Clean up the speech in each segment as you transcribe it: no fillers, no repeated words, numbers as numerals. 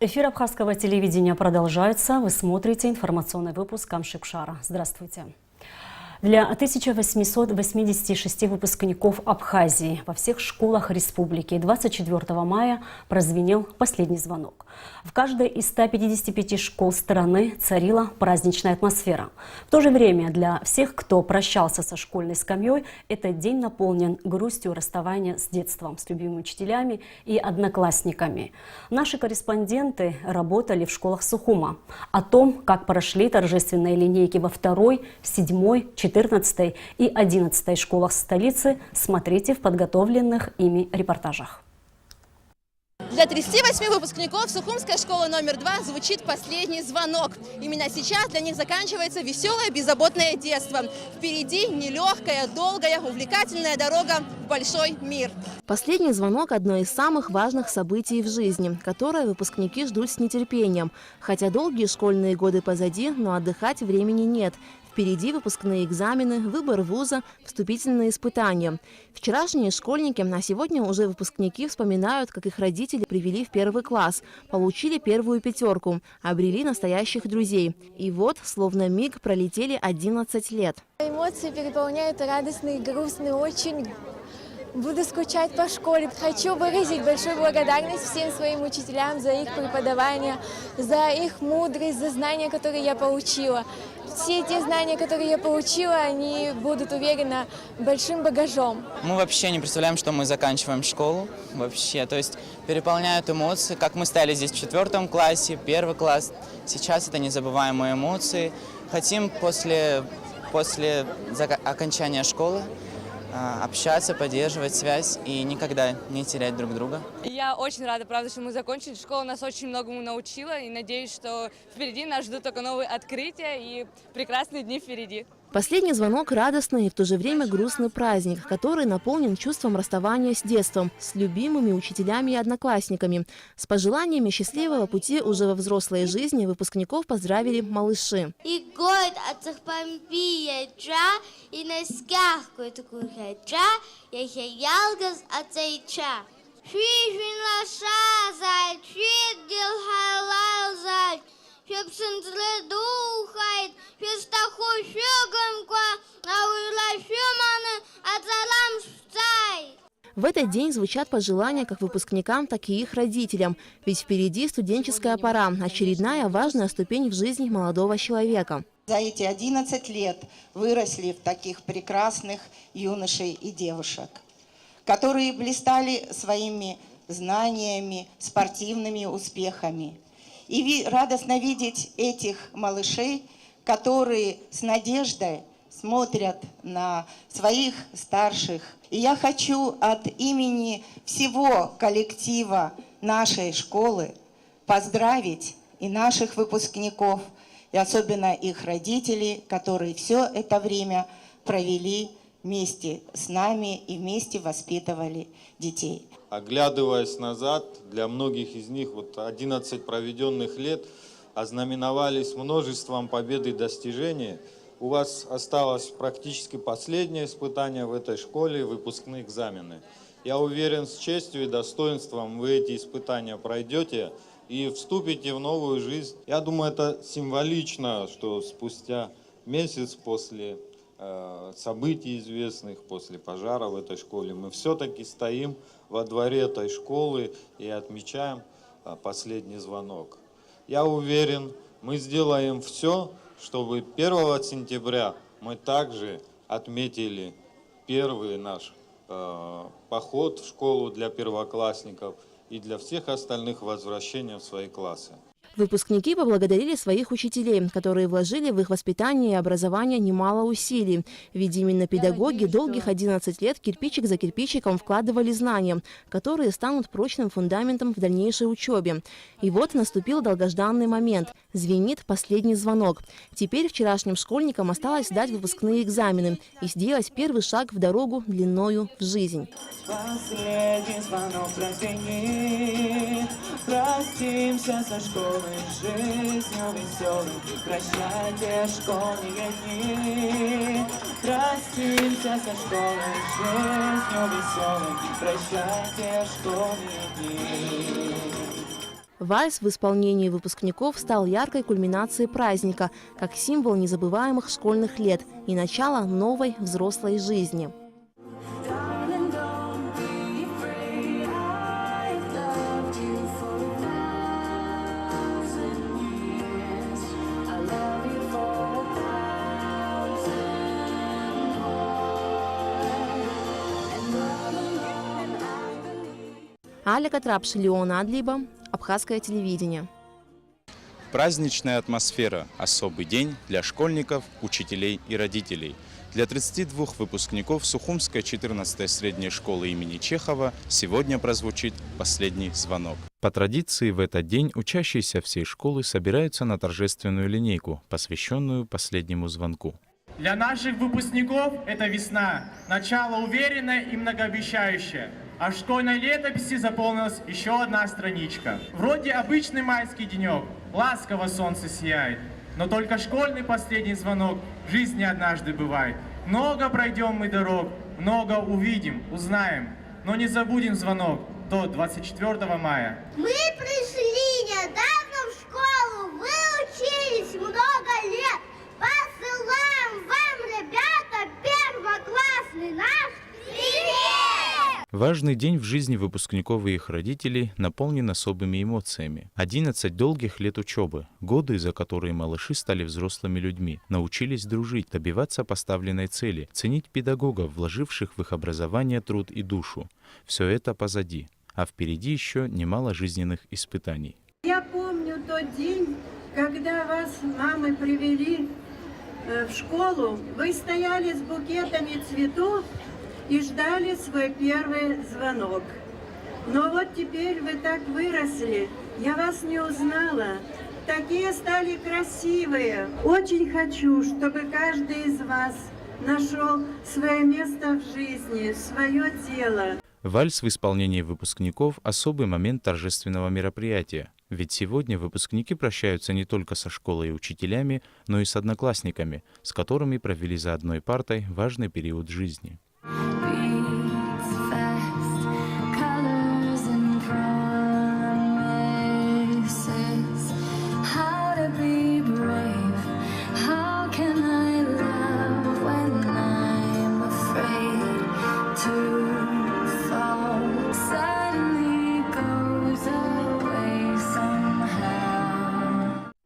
Эфир Абхазского телевидения продолжается. Вы смотрите информационный выпуск Камшикшара. Здравствуйте. Для 1886 выпускников Абхазии во всех школах республики 24 мая прозвенел последний звонок. В каждой из 155 школ страны царила праздничная атмосфера. В то же время для всех, кто прощался со школьной скамьей, этот день наполнен грустью расставания с детством, с любимыми учителями и одноклассниками. Наши корреспонденты работали в школах Сухума. О том, как прошли торжественные линейки во 2-й, 7-й, 14 и 11 школах столицы, смотрите в подготовленных ими репортажах. Для 38 выпускников Сухумской школы номер 2 звучит последний звонок. Именно сейчас для них заканчивается веселое, беззаботное детство. Впереди нелегкая, долгая, увлекательная дорога в большой мир. Последний звонок – одно из самых важных событий в жизни, которое выпускники ждут с нетерпением. Хотя долгие школьные годы позади, но отдыхать времени нет. Впереди выпускные экзамены, выбор вуза, вступительные испытания. Вчерашние школьники, а сегодня уже выпускники вспоминают, как их родители привели в 1 класс, получили первую 5, обрели настоящих друзей. И вот, словно миг, пролетели 11 лет. Эмоции переполняют радостные, грустные, очень. Буду скучать по школе. Хочу выразить большую благодарность всем своим учителям за их преподавание, за их мудрость, за знания, которые я получила. Все те знания, которые я получила, они будут, уверена, большим багажом. Мы вообще не представляем, что мы заканчиваем школу. Вообще, то есть переполняют эмоции, как мы стояли здесь в 4 классе, 1 класс. Сейчас это незабываемые эмоции. Хотим после окончания школы общаться, поддерживать связь и никогда не терять друг друга. Я очень рада, правда, что мы закончили. Школа нас очень многому научила и надеюсь, что впереди нас ждут только новые открытия и прекрасные дни впереди. Последний звонок – радостный и в то же время грустный праздник, который наполнен чувством расставания с детством, с любимыми учителями и одноклассниками. С пожеланиями счастливого пути уже во взрослой жизни выпускников поздравили малыши. И год от цехпампия и на скахку такую хача, я хеялгас от цейча. Швижвин лаша зай, швидгил хайлал зай. В этот день звучат пожелания как выпускникам, так и их родителям. Ведь впереди студенческая пора, очередная важная ступень в жизни молодого человека. За эти 11 лет выросли в таких прекрасных юношей и девушек, которые блистали своими знаниями, спортивными успехами. И радостно видеть этих малышей, которые с надеждой смотрят на своих старших. И я хочу от имени всего коллектива нашей школы поздравить и наших выпускников, и особенно их родителей, которые все это время провели вместе с нами и вместе воспитывали детей. Оглядываясь назад, для многих из них 11 проведенных лет ознаменовались множеством побед и достижений. У вас осталось практически последнее испытание в этой школе, выпускные экзамены. Я уверен, с честью и достоинством вы эти испытания пройдете и вступите в новую жизнь. Я думаю, это символично, что спустя месяц после событий известных, после пожара в этой школе, мы все-таки стоим во дворе этой школы и отмечаем последний звонок. Я уверен, мы сделаем все, чтобы 1 сентября мы также отметили первый наш поход в школу для первоклассников и для всех остальных возвращения в свои классы. Выпускники поблагодарили своих учителей, которые вложили в их воспитание и образование немало усилий. Ведь именно педагоги долгих 11 лет кирпичик за кирпичиком вкладывали знания, которые станут прочным фундаментом в дальнейшей учебе. И вот наступил долгожданный момент. Звенит последний звонок. Теперь вчерашним школьникам осталось сдать выпускные экзамены и сделать первый шаг в дорогу длиною в жизнь. Последний звонок прозвенит, простимся со школой жизнью веселой. Прощайте школьные дни, простимся со школой жизнью веселой. Прощайте школьные дни. Вальс в исполнении выпускников стал яркой кульминацией праздника, как символ незабываемых школьных лет и начала новой взрослой жизни. Алика Трапши, Леон Адлиба, Абхазское телевидение. Праздничная атмосфера – особый день для школьников, учителей и родителей. Для 32 выпускников Сухумской 14-й средней школы имени Чехова сегодня прозвучит последний звонок. По традиции в этот день учащиеся всей школы собираются на торжественную линейку, посвященную последнему звонку. Для наших выпускников это весна, начало уверенное и многообещающее. А в школьной летописи заполнилась еще одна страничка. Вроде обычный майский денек, ласково солнце сияет. Но только школьный последний звонок в жизни однажды бывает. Много пройдем мы дорог, много увидим, узнаем. Но не забудем звонок до 24 мая. Мы пришли недавно в школу, вы учились много лет. Посылаем вам, ребята, первоклассный наш привет! Важный день в жизни выпускников и их родителей наполнен особыми эмоциями. 11 долгих лет учебы, годы, за которые малыши стали взрослыми людьми, научились дружить, добиваться поставленной цели, ценить педагогов, вложивших в их образование труд и душу. Все это позади, а впереди еще немало жизненных испытаний. Я помню тот день, когда вас мамы привели в школу, вы стояли с букетами цветов и ждали свой первый звонок. Но вот теперь вы так выросли, я вас не узнала. Такие стали красивые. Очень хочу, чтобы каждый из вас нашел свое место в жизни, свое дело. Вальс в исполнении выпускников – особый момент торжественного мероприятия. Ведь сегодня выпускники прощаются не только со школой и учителями, но и с одноклассниками, с которыми провели за одной партой важный период жизни.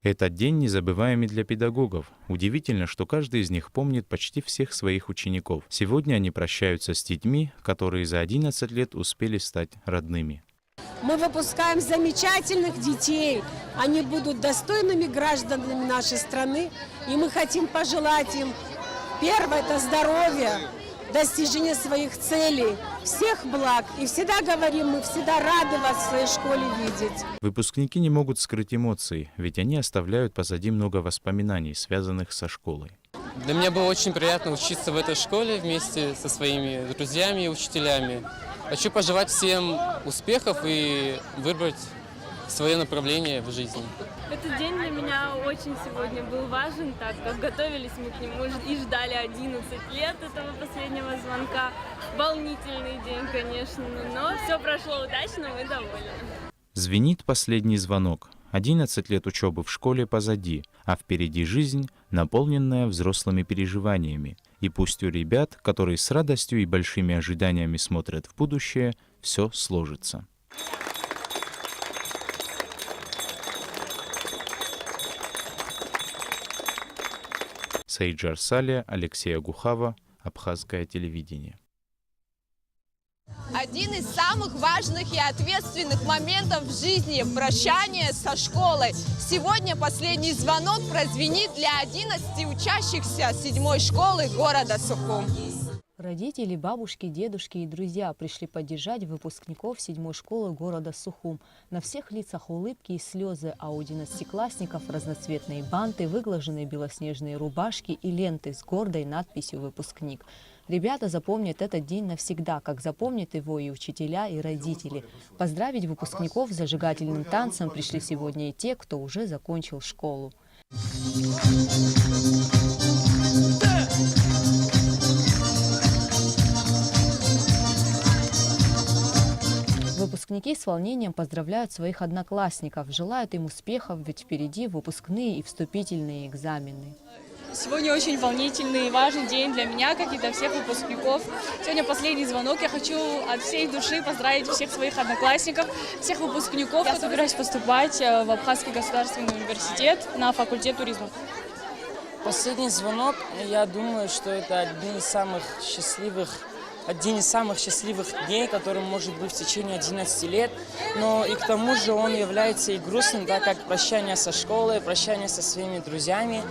Этот день незабываемый для педагогов. Удивительно, что каждый из них помнит почти всех своих учеников. Сегодня они прощаются с детьми, которые за 11 лет успели стать родными. Мы выпускаем замечательных детей. Они будут достойными гражданами нашей страны. И мы хотим пожелать им, первое, это здоровье, достижение своих целей, всех благ. И всегда говорим, мы всегда рады вас в своей школе видеть. Выпускники не могут скрыть эмоций, ведь они оставляют позади много воспоминаний, связанных со школой. Для меня было очень приятно учиться в этой школе вместе со своими друзьями и учителями. Хочу пожелать всем успехов и выбрать свое направление в жизни. Этот день для меня очень сегодня был важен, так как готовились мы к нему и ждали 11 лет этого последнего звонка. Волнительный день, конечно, но все прошло удачно, мы довольны. Звенит последний звонок. 11 лет учебы в школе позади, а впереди жизнь, наполненная взрослыми переживаниями. И пусть у ребят, которые с радостью и большими ожиданиями смотрят в будущее, все сложится. Сейджар Салия, Алексей Агухава, Абхазское телевидение. Один из самых важных и ответственных моментов в жизни – прощание со школой. Сегодня последний звонок прозвенит для 11 учащихся 7-й школы города Сухум. Родители, бабушки, дедушки и друзья пришли поддержать выпускников 7-й школы города Сухум. На всех лицах улыбки и слезы, а у 11-классников разноцветные банты, выглаженные белоснежные рубашки и ленты с гордой надписью «Выпускник». Ребята запомнят этот день навсегда, как запомнят его и учителя, и родители. Поздравить выпускников с зажигательным танцем пришли сегодня и те, кто уже закончил школу. Выпускники Выпускники с волнением поздравляют своих одноклассников, желают им успехов, ведь впереди выпускные и вступительные экзамены. Сегодня очень волнительный и важный день для меня, как и для всех выпускников. Сегодня последний звонок. Я хочу от всей души поздравить всех своих одноклассников, всех выпускников. Я собираюсь поступать в Абхазский государственный университет на факультет туризма. Последний звонок, я думаю, что это один из самых счастливых дней, который может быть в течение 11 лет. Но и к тому же он является и грустным, так как прощание со школой, прощание со своими друзьями.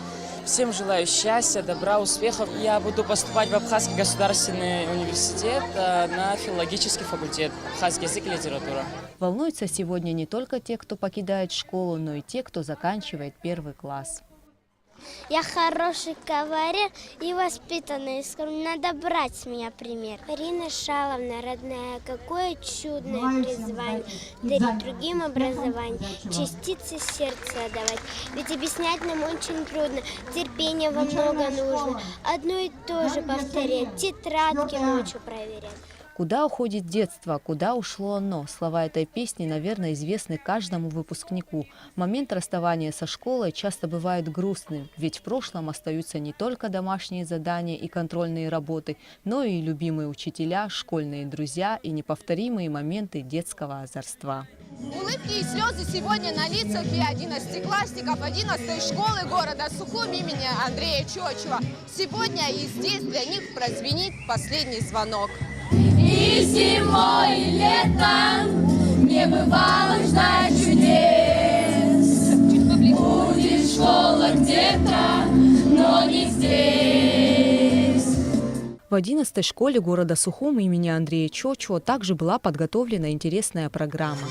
Всем желаю счастья, добра, успехов. Я буду поступать в Абхазский государственный университет на филологический факультет, абхазский язык и литература. Волнуются сегодня не только те, кто покидает школу, но и те, кто заканчивает 1 класс. Я хороший кавалер и воспитанный, надо брать с меня пример. Марина Шаловна, родная, какое чудное призвание, дарить другим образование, частицы сердца отдавать. Ведь объяснять нам очень трудно, терпения во много нужно. Одно и то же повторять, тетрадки ночью проверять. Куда уходит детство, куда ушло оно? Слова этой песни, наверное, известны каждому выпускнику. Момент расставания со школой часто бывает грустным, ведь в прошлом остаются не только домашние задания и контрольные работы, но и любимые учителя, школьные друзья и неповторимые моменты детского озорства. Улыбки и слезы сегодня на лицах и 11-классников 11-й школы города Сухум имени Андрея Чочева. Сегодня и здесь для них прозвенит последний звонок. И зимой, и летом не бывало ждать чудес. Будет школа где-то, но не здесь. В 11-й школе города Сухум имени Андрея Чочева также была подготовлена интересная программа.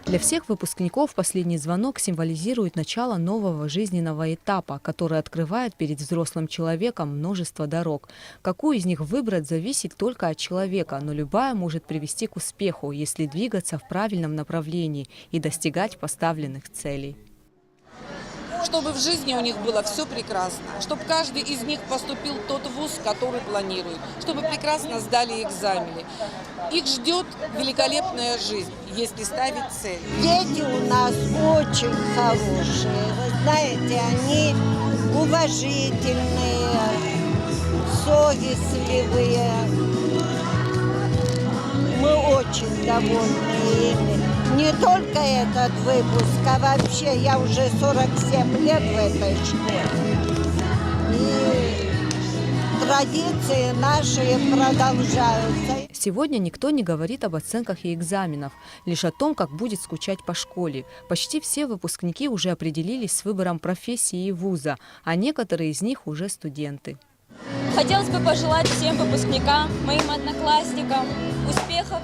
Для всех выпускников последний звонок символизирует начало нового жизненного этапа, который открывает перед взрослым человеком множество дорог. Какую из них выбрать, зависит только от человека, но любая может привести к успеху, если двигаться в правильном направлении и достигать поставленных целей. Чтобы в жизни у них было все прекрасно, чтобы каждый из них поступил в тот вуз, который планирует, чтобы прекрасно сдали экзамены. Их ждет великолепная жизнь, если ставить цель. Дети у нас очень хорошие, вы знаете, они уважительные, совестливые. Мы очень довольны ими. Не только этот выпуск, а вообще я уже 47 лет в этой школе. И традиции наши продолжаются. Сегодня никто не говорит об оценках и экзаменах, лишь о том, как будет скучать по школе. Почти все выпускники уже определились с выбором профессии и вуза, а некоторые из них уже студенты. Хотелось бы пожелать всем выпускникам, моим одноклассникам успехов,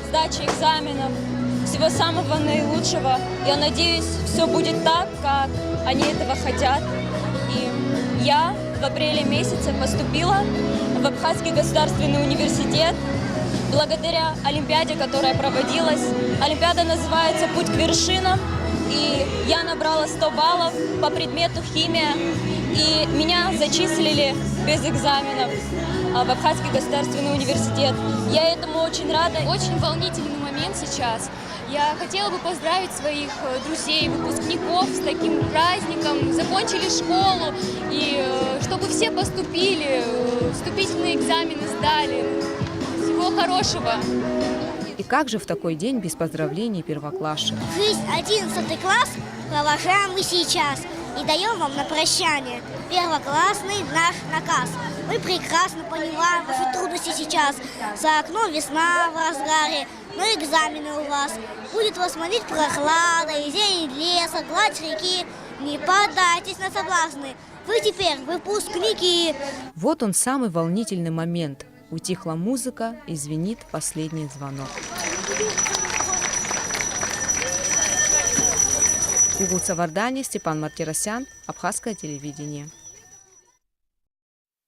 сдачи экзаменов, всего самого наилучшего. Я надеюсь, все будет так, как они этого хотят. И я в апреле месяце поступила в Абхазский государственный университет благодаря олимпиаде, которая проводилась. Олимпиада называется «Путь к вершинам». И я набрала 100 баллов по предмету химия. И меня зачислили без экзаменов в Абхазский государственный университет. Я этому очень рада. Очень волнительный момент сейчас. Я хотела бы поздравить своих друзей, выпускников с таким праздником, закончили школу, и чтобы все поступили, вступительные экзамены сдали. Всего хорошего. И как же в такой день без поздравлений первоклашек? Жизнь 11 класс провожаем мы сейчас и даем вам на прощание первоклассный наш наказ. Мы прекрасно понимаем ваши трудности сейчас. За окном весна в разгаре, но экзамены у вас. Будет вас манить прохлада, и зелень леса, гладь реки. Не поддайтесь на соблазны. Вы теперь выпускники. Вот он, самый волнительный момент. Утихла музыка и звенит последний звонок. Угу Савардани, Степан Мартиросян, Абхазское телевидение.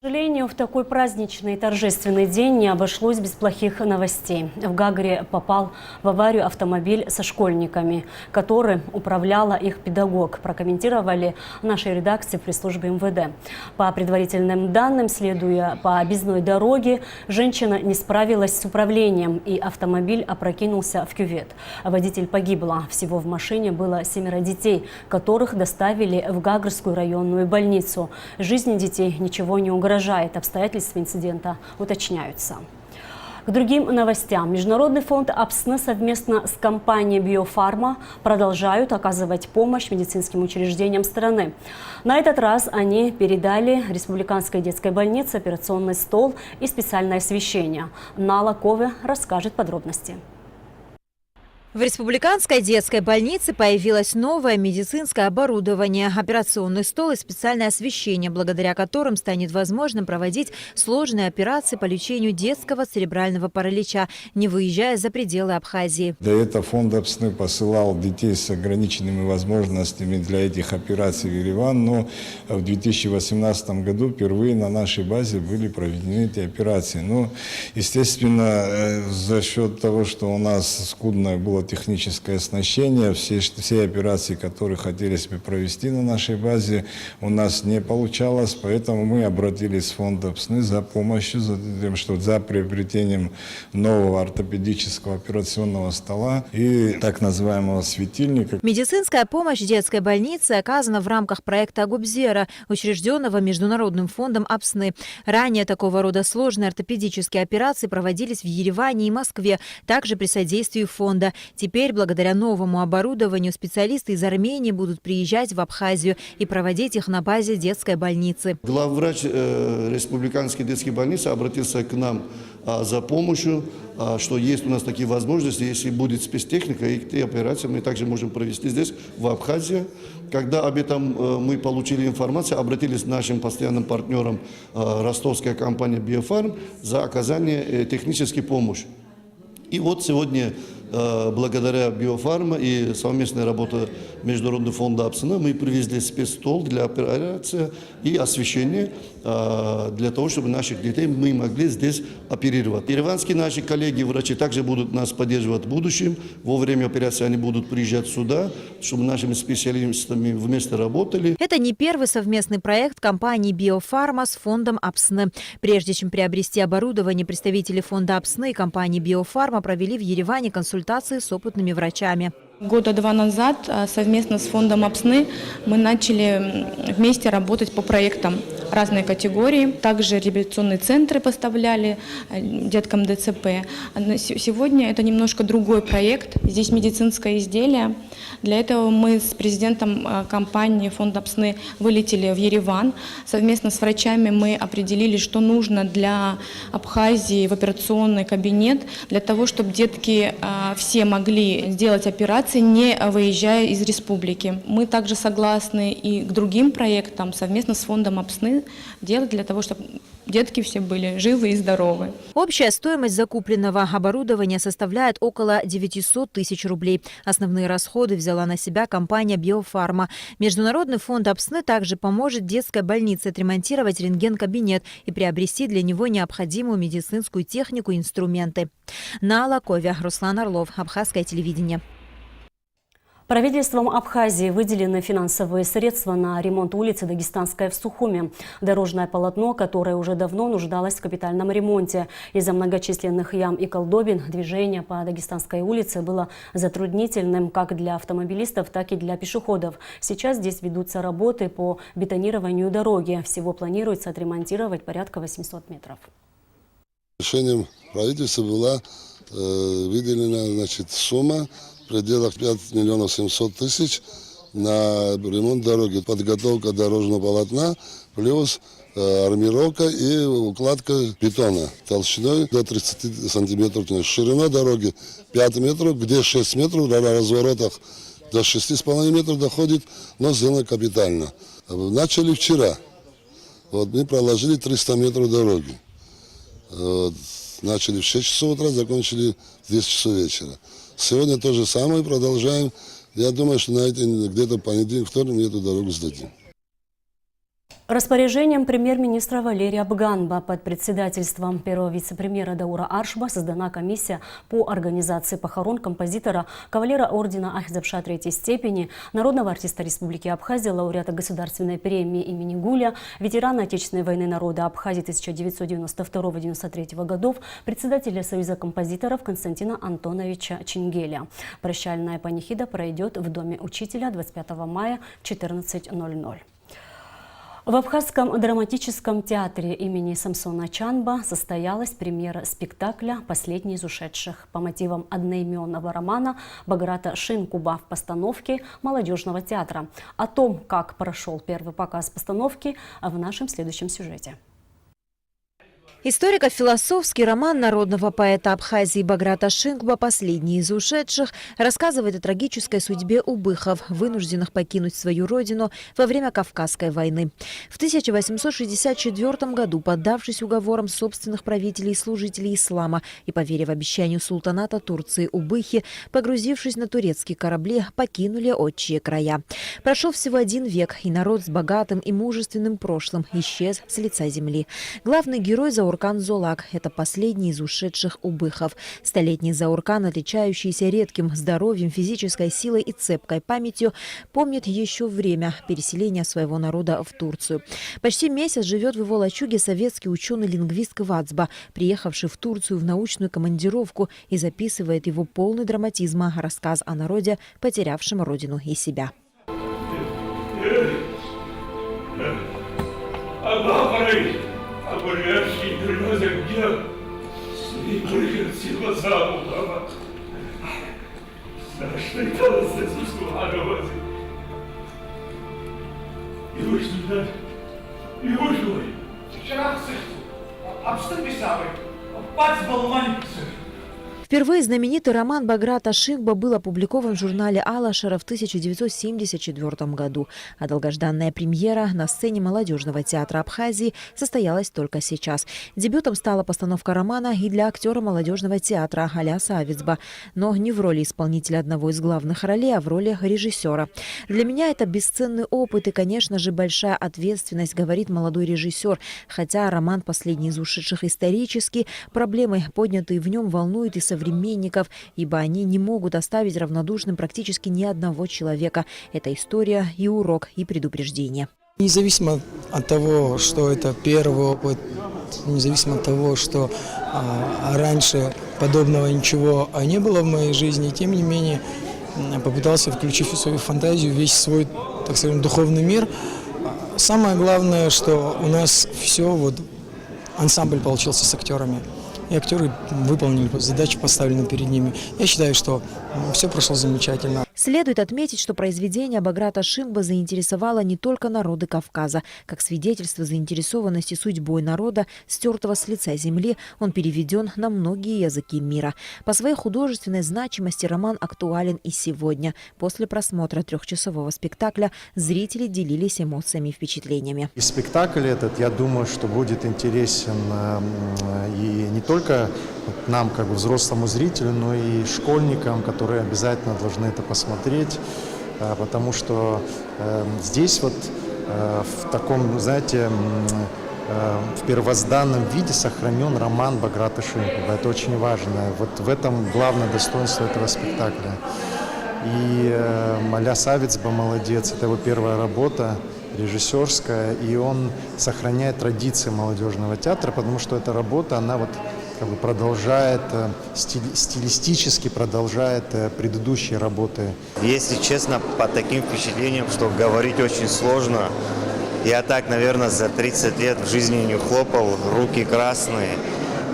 К сожалению, в такой праздничный и торжественный день не обошлось без плохих новостей. В Гагре попал в аварию автомобиль со школьниками, которым управляла их педагог. Прокомментировали в нашей редакции в пресс-службе МВД. По предварительным данным, следуя по объездной дороге, женщина не справилась с управлением, и автомобиль опрокинулся в кювет. Водитель погибла. Всего в машине было 7 детей, которых доставили в Гагрскую районную больницу. Жизни детей ничего не угрожает. Обстоятельства инцидента уточняются. К другим новостям. Международный фонд АПСН совместно с компанией «Биофарма» продолжают оказывать помощь медицинским учреждениям страны. На этот раз они передали Республиканской детской больнице операционный стол и специальное освещение. Нала Кове расскажет подробности. В Республиканской детской больнице появилось новое медицинское оборудование, операционный стол и специальное освещение, благодаря которым станет возможным проводить сложные операции по лечению детского церебрального паралича, не выезжая за пределы Абхазии. До этого фонд АПСН посылал детей с ограниченными возможностями для этих операций в Ереван, но в 2018 году впервые на нашей базе были проведены эти операции. Но, естественно, за счет того, что у нас скудное было техническое оснащение, все операции, которые хотелось бы провести на нашей базе, у нас не получалось, поэтому мы обратились в фонд АПСН за помощью, за приобретением нового ортопедического операционного стола и так называемого светильника. Медицинская помощь детской больнице оказана в рамках проекта Агубзера, учрежденного Международным фондом АПСН. Ранее такого рода сложные ортопедические операции проводились в Ереване и Москве, также при содействии фонда. Теперь, благодаря новому оборудованию, специалисты из Армении будут приезжать в Абхазию и проводить их на базе детской больницы. Главврач Республиканской детской больницы обратился к нам за помощью, что есть у нас такие возможности, если будет спецтехника, и эти операции мы также можем провести здесь, в Абхазии. Когда об этом мы получили информацию, обратились к нашим постоянным партнерам, ростовская компания «Биофарм», за оказание технической помощи. И вот сегодня, благодаря «Биофарма» и совместной работе Международного фонда АПСН, мы привезли спецстол для операции и освещения для того, чтобы наших детей мы могли здесь оперировать. Ереванские наши коллеги-врачи также будут нас поддерживать в будущем. Во время операции они будут приезжать сюда, чтобы нашими специалистами вместе работали. Это не первый совместный проект компании «Биофарма» с фондом АПСН. Прежде чем приобрести оборудование, представители фонда АПСН и компании «Биофарма» провели в Ереване консультации с опытными врачами. Года 2 назад совместно с фондом АПСН мы начали вместе работать по проектам разной категории. Также реабилитационные центры поставляли деткам ДЦП. Сегодня это немножко другой проект. Здесь медицинское изделие. Для этого мы с президентом компании фонда АПСН вылетели в Ереван. Совместно с врачами мы определили, что нужно для Абхазии в операционный кабинет, для того, чтобы детки все могли сделать операции, не выезжая из республики. Мы также согласны и к другим проектам совместно с фондом АПСН делать для того, чтобы детки все были живы и здоровы. Общая стоимость закупленного оборудования составляет около 900 тысяч рублей. Основные расходы взяла на себя компания «Биофарма». Международный фонд АПСН также поможет детской больнице отремонтировать рентген-кабинет и приобрести для него необходимую медицинскую технику и инструменты. Нала Кове, Руслан Орлов, Абхазское телевидение. Правительством Абхазии выделены финансовые средства на ремонт улицы Дагестанская в Сухуми. Дорожное полотно, которое уже давно нуждалось в капитальном ремонте. Из-за многочисленных ям и колдобин движение по Дагестанской улице было затруднительным как для автомобилистов, так и для пешеходов. Сейчас здесь ведутся работы по бетонированию дороги. Всего планируется отремонтировать порядка 800 метров. Решением правительства была выделена сумма в пределах 5 миллионов 700 тысяч на ремонт дороги, подготовка дорожного полотна, плюс армировка и укладка бетона толщиной до 30 сантиметров. Ширина дороги 5 метров, где 6 метров, на разворотах до 6,5 метров доходит, но сделано капитально. Начали вчера. Мы проложили 300 метров дороги. Начали в 6 часов утра, закончили в 10 часов вечера. Сегодня то же самое, продолжаем. Я думаю, что на эти где-то понедельник, вторник мы эту дорогу сдадим. Распоряжением премьер-министра Валерия Бганба под председательством первого вице-премьера Даура Аршба создана комиссия по организации похорон композитора, кавалера ордена Ахзапша третьей степени, народного артиста Республики Абхазия, лауреата государственной премии имени Гуля, ветерана Отечественной войны народа Абхазии 1992-1993 годов, председателя Союза композиторов Константина Антоновича Чингеля. Прощальная панихида пройдет в Доме учителя 25 мая в 14:00. В Абхазском драматическом театре имени Самсона Чанба состоялась премьера спектакля «Последний из ушедших» по мотивам одноименного романа Баграта Шинкуба в постановке молодежного театра. О том, как прошел первый показ постановки, в нашем следующем сюжете. Историко-философский роман народного поэта Абхазии Баграта Шинкуба «Последний из ушедших» рассказывает о трагической судьбе убыхов, вынужденных покинуть свою родину во время Кавказской войны. В 1864 году, поддавшись уговорам собственных правителей и служителей ислама и поверив обещанию султаната Турции, убыхи, погрузившись на турецкие корабли, покинули отчие края. Прошел всего 1 век, и народ с богатым и мужественным прошлым исчез с лица земли. Главный герой Зауркан Золак – это последний из ушедших убыхов. Столетний Зауркан, отличающийся редким здоровьем, физической силой и цепкой памятью, помнит еще время переселения своего народа в Турцию. Почти месяц живет в его лачуге советский ученый-лингвист Квацба, приехавший в Турцию в научную командировку, и записывает его полный драматизма рассказ о народе, потерявшем родину и себя. Впервые знаменитый роман Баграта Шинкуба был опубликован в журнале «Алашара» в 1974 году, а долгожданная премьера на сцене молодежного театра Абхазии состоялась только сейчас. Дебютом стала постановка романа и для актера молодежного театра Аляса Авицба, но не в роли исполнителя одного из главных ролей, а в роли режиссера. «Для меня это бесценный опыт и, конечно же, большая ответственность», говорит молодой режиссер. Хотя роман «Последний из ушедших» исторический, проблемы, поднятые в нем, волнуют и современников, ибо они не могут оставить равнодушным практически ни одного человека. Это история и урок, и предупреждение. Независимо от того, что это первый опыт, независимо от того, что раньше подобного ничего не было в моей жизни, тем не менее попытался включить в свою фантазию весь свой, так скажем, духовный мир. Самое главное, что у нас все, ансамбль получился с актерами. И актеры выполнили задачу, поставленную перед ними. Я считаю, что все прошло замечательно. Следует отметить, что произведение Баграта Шинкуба заинтересовало не только народы Кавказа. Как свидетельство заинтересованности судьбой народа, стертого с лица земли, он переведен на многие языки мира. По своей художественной значимости роман актуален и сегодня. После просмотра 3-часового спектакля зрители делились эмоциями и впечатлениями. И спектакль этот, я думаю, что будет интересен и не только нам, как бы взрослому зрителю, но и школьникам, которые обязательно должны это посмотреть, потому что здесь в таком, знаете, в первозданном виде сохранен роман Баграта Шинкуба. Это очень важно. В этом главное достоинство этого спектакля. И Аляс Авицба молодец, это его первая работа режиссерская, и он сохраняет традиции молодежного театра, потому что эта работа, она продолжает, стилистически продолжает предыдущие работы. Если честно, по таким впечатлениям, что говорить очень сложно. Я так, наверное, за 30 лет в жизни не хлопал, руки красные.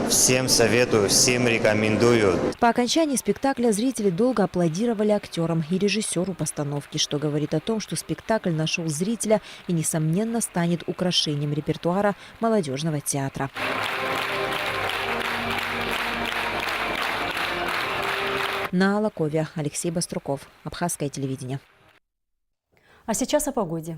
Всем советую, всем рекомендую. По окончании спектакля зрители долго аплодировали актерам и режиссеру постановки, что говорит о том, что спектакль нашел зрителя и, несомненно, станет украшением репертуара молодежного театра. На Алакове. Алексей Баструков. Абхазское телевидение. А сейчас о погоде.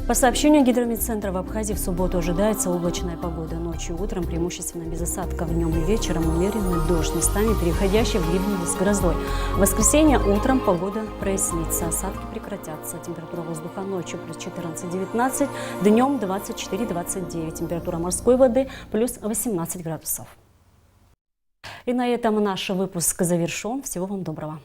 По сообщению Гидромедцентра, в Абхазии в субботу ожидается облачная погода. Ночью и утром преимущественно без осадков, днем и вечером умеренный дождь, местами переходящий в ливни с грозой. В воскресенье утром погода прояснится, осадки прекратятся. Температура воздуха ночью плюс 14-19, днем 24-29. Температура морской воды плюс 18 градусов. И на этом наш выпуск завершен. Всего вам доброго.